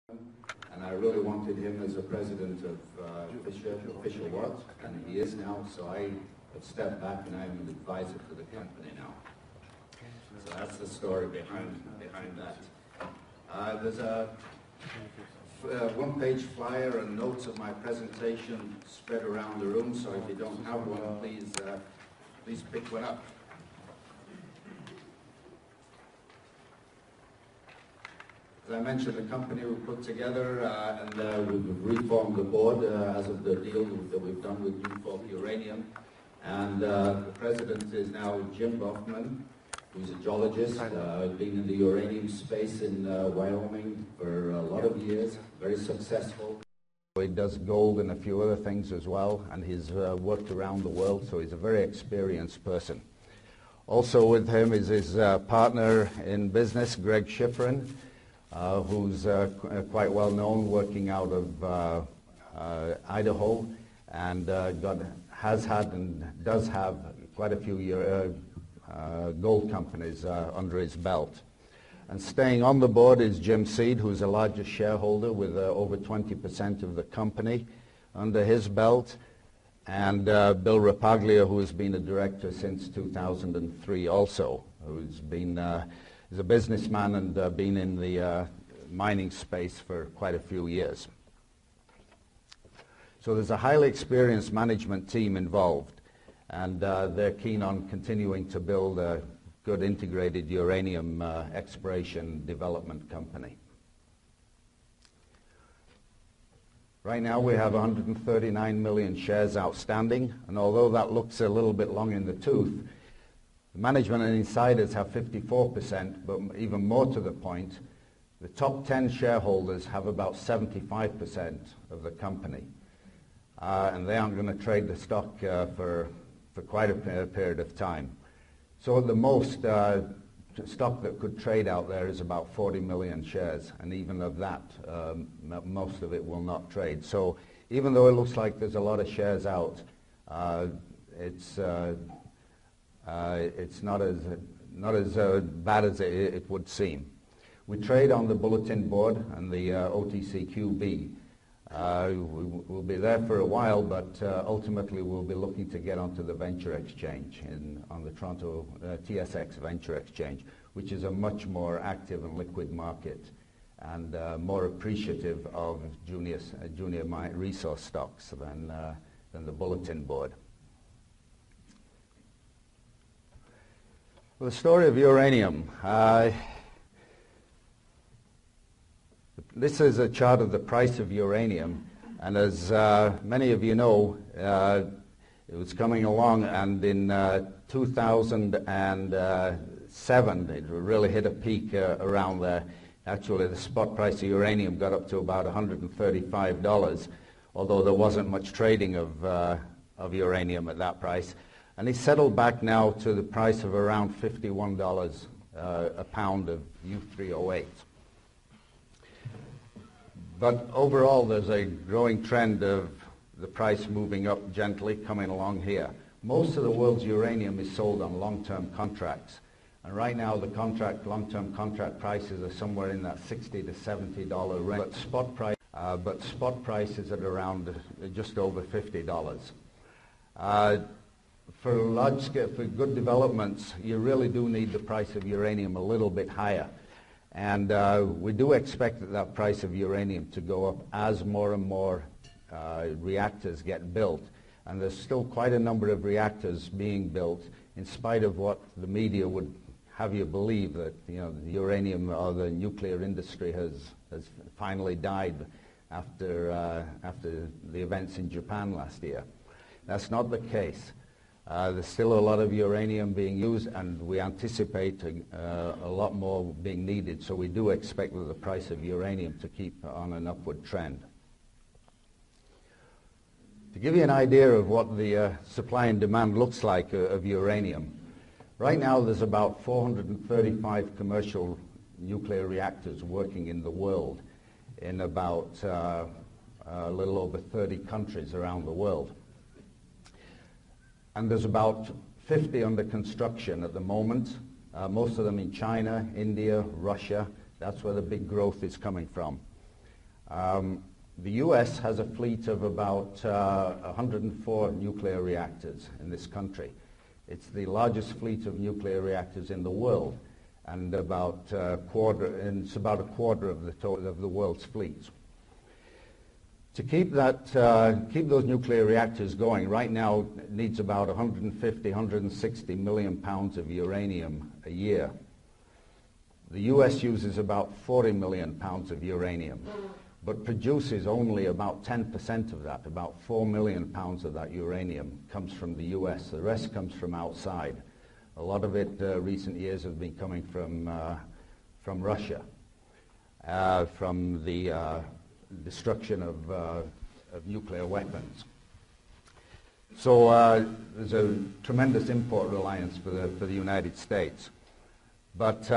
and I really wanted him as a president of Fischer-Watt, and he is now, so I have stepped back and I'm an advisor to the company now. So that's the story behind that. There's a one-page flyer and notes of my presentation spread around the room, so if you don't have one, please pick one up. As I mentioned, the company we put together and we've reformed the board as of the deal that we've done with Newfork Uranium. And the president is now Jim Buffman, who's a geologist, been in the uranium space in Wyoming for a lot of years, very successful. He does gold and a few other things as well, and he's worked around the world, so he's a very experienced person. Also with him is his partner in business, Greg Schifrin, who's quite well known, working out of Idaho, and has had and does have quite a few gold companies under his belt. And staying on the board is Jim Seed, who's the largest shareholder with over 20% of the company under his belt, and Bill Rapaglia, who has been a director since 2003 also, who's been is a businessman and been in the mining space for quite a few years. So there's a highly experienced management team involved, and they're keen on continuing to build a good integrated uranium exploration development company. Right now we have 139 million shares outstanding, and although that looks a little bit long in the tooth, the management and insiders have 54%, but even more to the point, the top 10 shareholders have about 75% of the company. And they aren't going to trade the stock for quite a period of time. So the most stock that could trade out there is about 40 million shares, and even of that, most of it will not trade. So even though it looks like there's a lot of shares out, it's not as bad as it would seem. We trade on the bulletin board and the OTCQB. We'll be there for a while, but ultimately we'll be looking to get onto the venture exchange on the Toronto TSX Venture Exchange, which is a much more active and liquid market and more appreciative of junior resource stocks than the bulletin board. Well, the story of uranium. This is a chart of the price of uranium, and as many of you know, it was coming along, and in 2007 it really hit a peak around there. Actually, the spot price of uranium got up to about $135, although there wasn't much trading of uranium at that price. And it's settled back now to the price of around $51 a pound of U3O8. But overall, there's a growing trend of the price moving up gently, coming along here. Most of the world's uranium is sold on long-term contracts. And right now, the long-term contract prices are somewhere in that $60 to $70 range. But spot price is at around just over $50. For large scale, for good developments, you really do need the price of uranium a little bit higher. And we do expect that price of uranium to go up as more and more reactors get built. And there's still quite a number of reactors being built, in spite of what the media would have you believe, that the uranium or the nuclear industry has finally died after the events in Japan last year. That's not the case. There's still a lot of uranium being used, and we anticipate a lot more being needed, so we do expect that the price of uranium to keep on an upward trend. To give you an idea of what the supply and demand looks like of uranium, right now there's about 435 commercial nuclear reactors working in the world in about a little over 30 countries around the world. And there's about 50 under construction at the moment, most of them in China, India, Russia. That's where the big growth is coming from. The U.S. has a fleet of about 104 nuclear reactors in this country. It's the largest fleet of nuclear reactors in the world, and it's about a quarter of the world's fleet. To keep those nuclear reactors going, right now it needs about 150, 160 million pounds of uranium a year. The U.S. uses about 40 million pounds of uranium, but produces only about 10% of that. About 4 million pounds of that uranium comes from the U.S. The rest comes from outside. A lot of it, recent years, has been coming from Russia, from the destruction of nuclear weapons. So there's a tremendous import reliance for the United States. But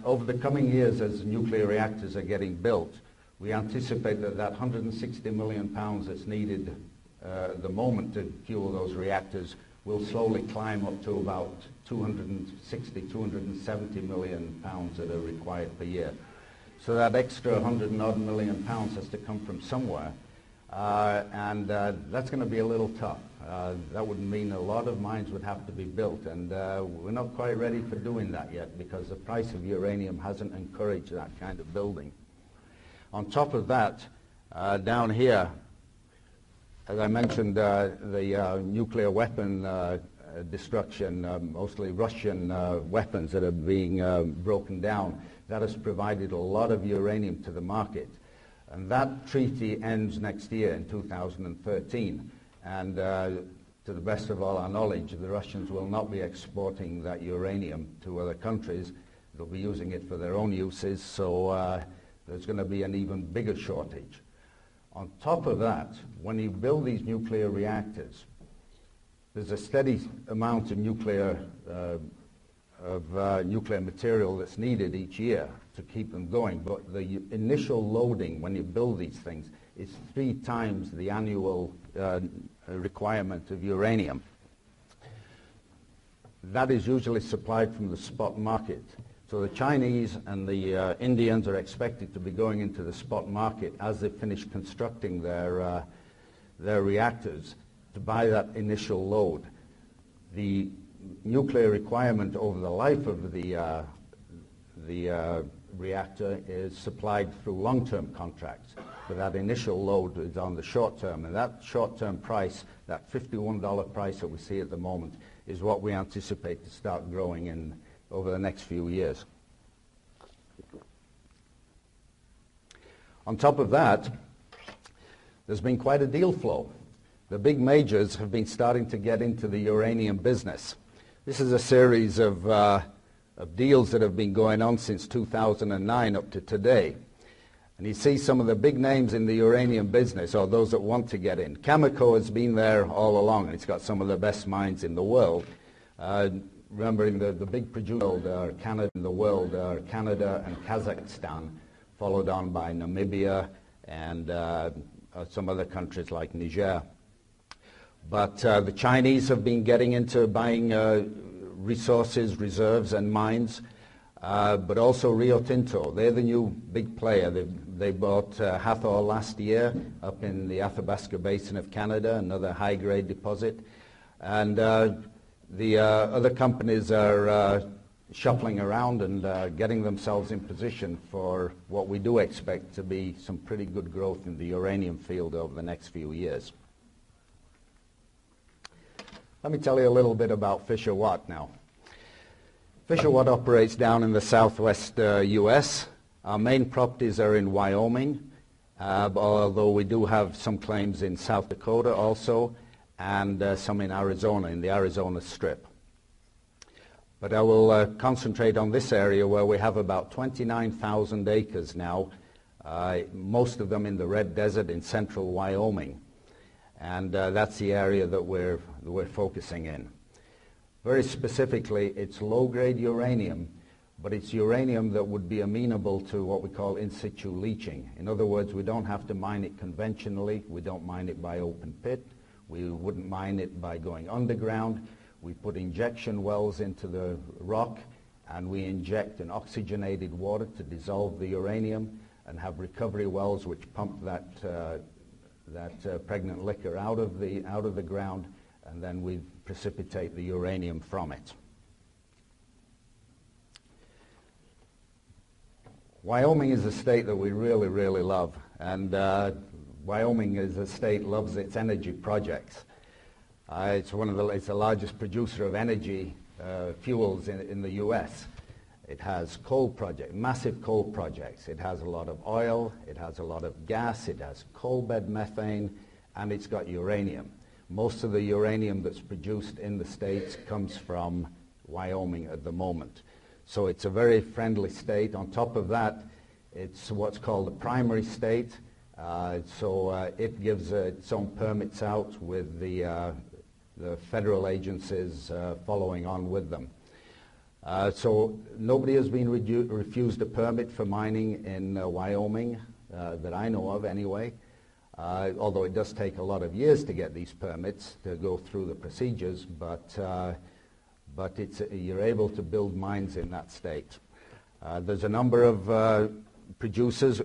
over the coming years, as nuclear reactors are getting built, we anticipate that 160 million pounds that's needed at the moment to fuel those reactors will slowly climb up to about 260, 270 million pounds that are required per year. So that extra 100 and odd million pounds has to come from somewhere, and that's going to be a little tough. That would mean a lot of mines would have to be built, and we're not quite ready for doing that yet because the price of uranium hasn't encouraged that kind of building. On top of that, down here, as I mentioned, the nuclear weapon destruction, mostly Russian weapons that are being broken down, that has provided a lot of uranium to the market. And that treaty ends next year in 2013. And to the best of all our knowledge, the Russians will not be exporting that uranium to other countries. They'll be using it for their own uses, so there's going to be an even bigger shortage. On top of that, when you build these nuclear reactors, there's a steady amount of nuclear material that's needed each year to keep them going. But the initial loading when you build these things is 3 times the annual requirement of uranium. That is usually supplied from the spot market. So the Chinese and the Indians are expected to be going into the spot market as they finish constructing their reactors to buy that initial load. The nuclear requirement over the life of the reactor is supplied through long-term contracts, but that initial load is on the short term, and that short-term price, that $51 price that we see at the moment, is what we anticipate to start growing in over the next few years. On top of that, there's been quite a deal flow. The big majors have been starting to get into the uranium business. This is a series of deals that have been going on since 2009 up to today. And you see some of the big names in the uranium business, or those that want to get in. Cameco has been there all along, and it's got some of the best mines in the world. Remembering the big producer Canada in the world, Canada and Kazakhstan, followed on by Namibia and some other countries like Niger. But the Chinese have been getting into buying resources, reserves, and mines, but also Rio Tinto. They're the new big player. They bought Hathor last year up in the Athabasca Basin of Canada, another high-grade deposit. And the other companies are shuffling around and getting themselves in position for what we do expect to be some pretty good growth in the uranium field over the next few years. Let me tell you a little bit about Fischer-Watt now. Fischer-Watt operates down in the southwest U.S. Our main properties are in Wyoming, although we do have some claims in South Dakota also, and some in Arizona, in the Arizona Strip. But I will concentrate on this area where we have about 29,000 acres now, most of them in the Red Desert in central Wyoming. And that's the area that we're focusing in. Very specifically, it's low-grade uranium, but it's uranium that would be amenable to what we call in situ leaching. In other words, we don't have to mine it conventionally. We don't mine it by open pit. We wouldn't mine it by going underground. We put injection wells into the rock, and we inject an oxygenated water to dissolve the uranium, and have recovery wells which pump that pregnant liquor out of the ground, and then we precipitate the uranium from it. Wyoming is a state that we really, really love, and Wyoming as a state loves its energy projects. It's the largest producer of energy fuels in the U.S. It has coal projects, massive coal projects. It has a lot of oil, it has a lot of gas, it has coal bed methane, and it's got uranium. Most of the uranium that's produced in the States comes from Wyoming at the moment. So it's a very friendly state. On top of that, it's what's called a primary state. It gives its own permits out with the federal agencies following on with them. So nobody has been refused a permit for mining in Wyoming that I know of anyway, although it does take a lot of years to get these permits to go through the procedures, but you're able to build mines in that state. There's a number of producers,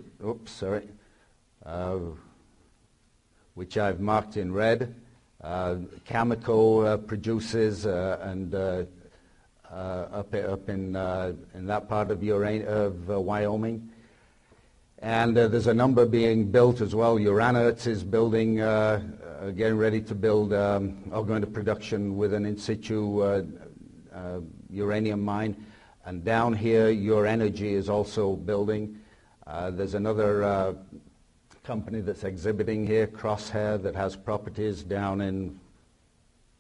which I've marked in red. Cameco produces up in that part of Wyoming. And there's a number being built as well. Uranite is building, getting ready to build, or going to production with an in situ uranium mine. And down here, Your Energy is also building. There's another company that's exhibiting here, Crosshair, that has properties down in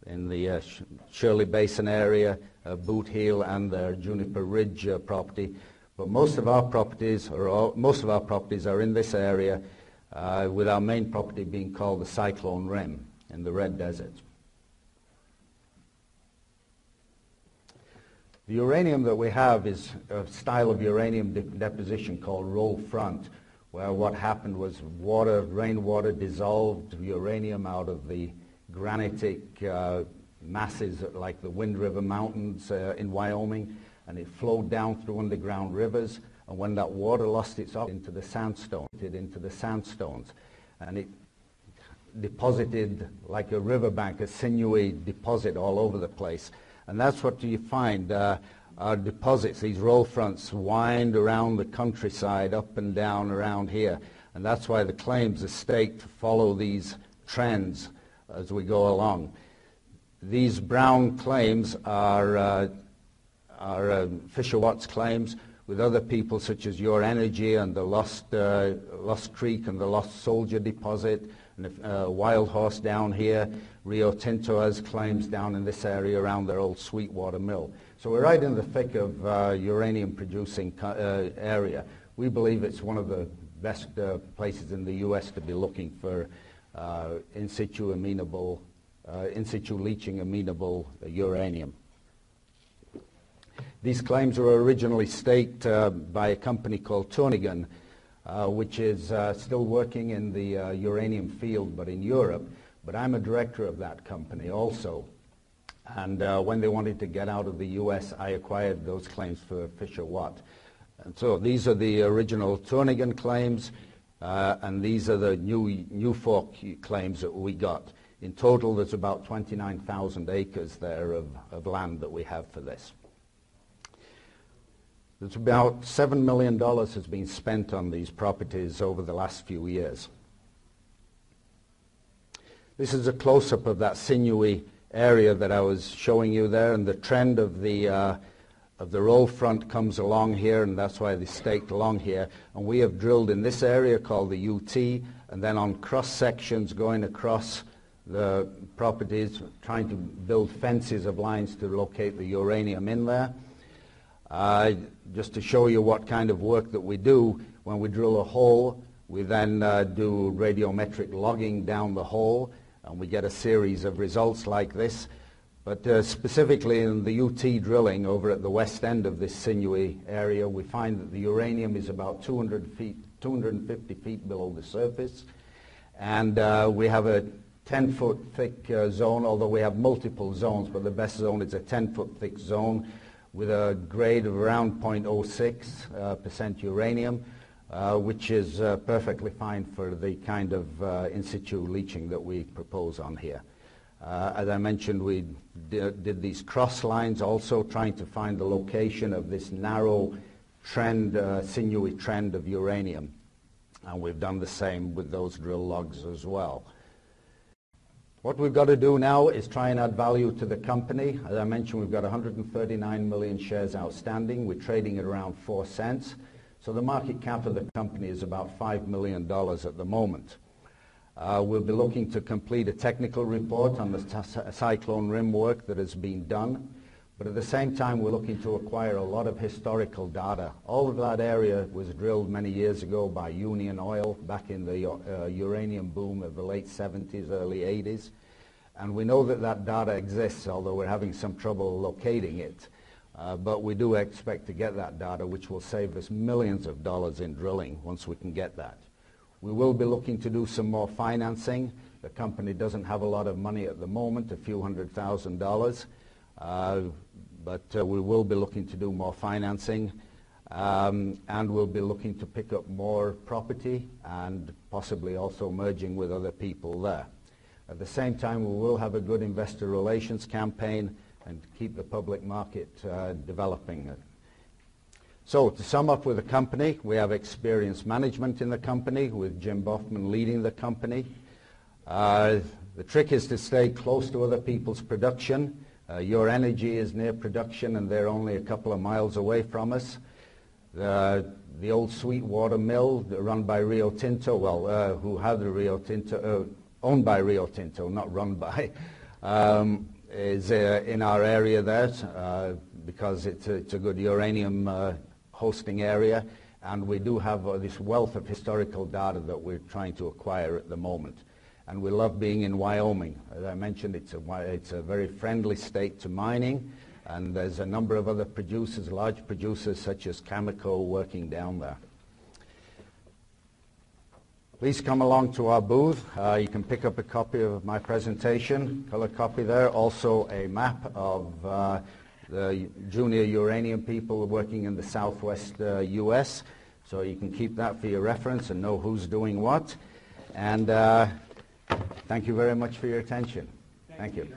the Shirley Basin area, Boot Heel, and the Juniper Ridge property. But most of our properties are in this area, with our main property being called the Cyclone Rim in the Red Desert. The uranium that we have is a style of uranium deposition called roll front, where what happened was rainwater dissolved uranium out of the granitic masses like the Wind River Mountains in Wyoming, and it flowed down through underground rivers, and when that water lost its oxygen into the sandstones, and it deposited like a riverbank, a sinewy deposit all over the place. And that's what you find. Our deposits, these roll fronts, wind around the countryside, up and down around here. And that's why the claims are staked to follow these trends as we go along. These brown claims are Fischer-Watt's claims, with other people such as Your Energy and the Lost Creek and the Lost Soldier deposit, and Wild Horse down here. Rio Tinto has claims down in this area around their old Sweetwater mill. So we're right in the thick of uranium-producing area. We believe it's one of the best places in the U.S. to be looking for in situ leaching amenable uranium. These claims were originally staked by a company called Turnagain, which is still working in the uranium field, but in Europe. But I'm a director of that company also. And when they wanted to get out of the U.S., I acquired those claims for Fischer-Watt. And so these are the original Turnagain claims, and these are the New Fork claims that we got. In total, there's about 29,000 acres there of land that we have for this. There's about $7 million has been spent on these properties over the last few years. This is a close-up of that sinewy area that I was showing you there, and the trend of the roll front comes along here, and that's why they staked along here. And we have drilled in this area called the UT, and then on cross-sections going across the properties, trying to build fences of lines to locate the uranium in there. Just to show you what kind of work that we do, when we drill a hole, we then do radiometric logging down the hole, and we get a series of results like this. But specifically in the UT drilling over at the west end of this sinewy area, we find that the uranium is about 250 feet below the surface. And we have a 10-foot thick zone, although we have multiple zones, but the best zone is a 10-foot thick zone with a grade of around 0.06% uranium. which is perfectly fine for the kind of in situ leaching that we propose on here. As I mentioned, we did these cross lines also trying to find the location of this narrow trend, sinewy trend of uranium. And we've done the same with those drill logs as well. What we've got to do now is try and add value to the company. As I mentioned, we've got 139 million shares outstanding. We're trading at around 4 cents. So the market cap of the company is about $5 million at the moment. We'll be looking to complete a technical report on the Cyclone Rim work that has been done. But at the same time, we're looking to acquire a lot of historical data. All of that area was drilled many years ago by Union Oil back in the uranium boom of the late 70s, early 80s. And we know that that data exists, although we're having some trouble locating it. But we do expect to get that data, which will save us millions of dollars in drilling once we can get that. We will be looking to do some more financing. The company doesn't have a lot of money at the moment, a few $100,000. But we will be looking to do more financing, and we'll be looking to pick up more property and possibly also merging with other people there. At the same time, we will have a good investor relations campaign and keep the public market developing. So to sum up with the company, we have experienced management in the company with Jim Boffman leading the company. The trick is to stay close to other people's production. Your Energy is near production and they're only a couple of miles away from us. The old Sweetwater mill run by Rio Tinto, well, who have the Rio Tinto, owned by Rio Tinto, not run by, is in our area there because it's a good uranium hosting area, and we do have this wealth of historical data that we're trying to acquire at the moment. And we love being in Wyoming. As I mentioned, it's a very friendly state to mining, and there's a number of other producers, large producers such as Cameco working down there. Please come along to our booth. You can pick up a copy of my presentation, color copy there, also a map of the junior uranium people working in the southwest U.S., so you can keep that for your reference and know who's doing what. And thank you very much for your attention. Thank you.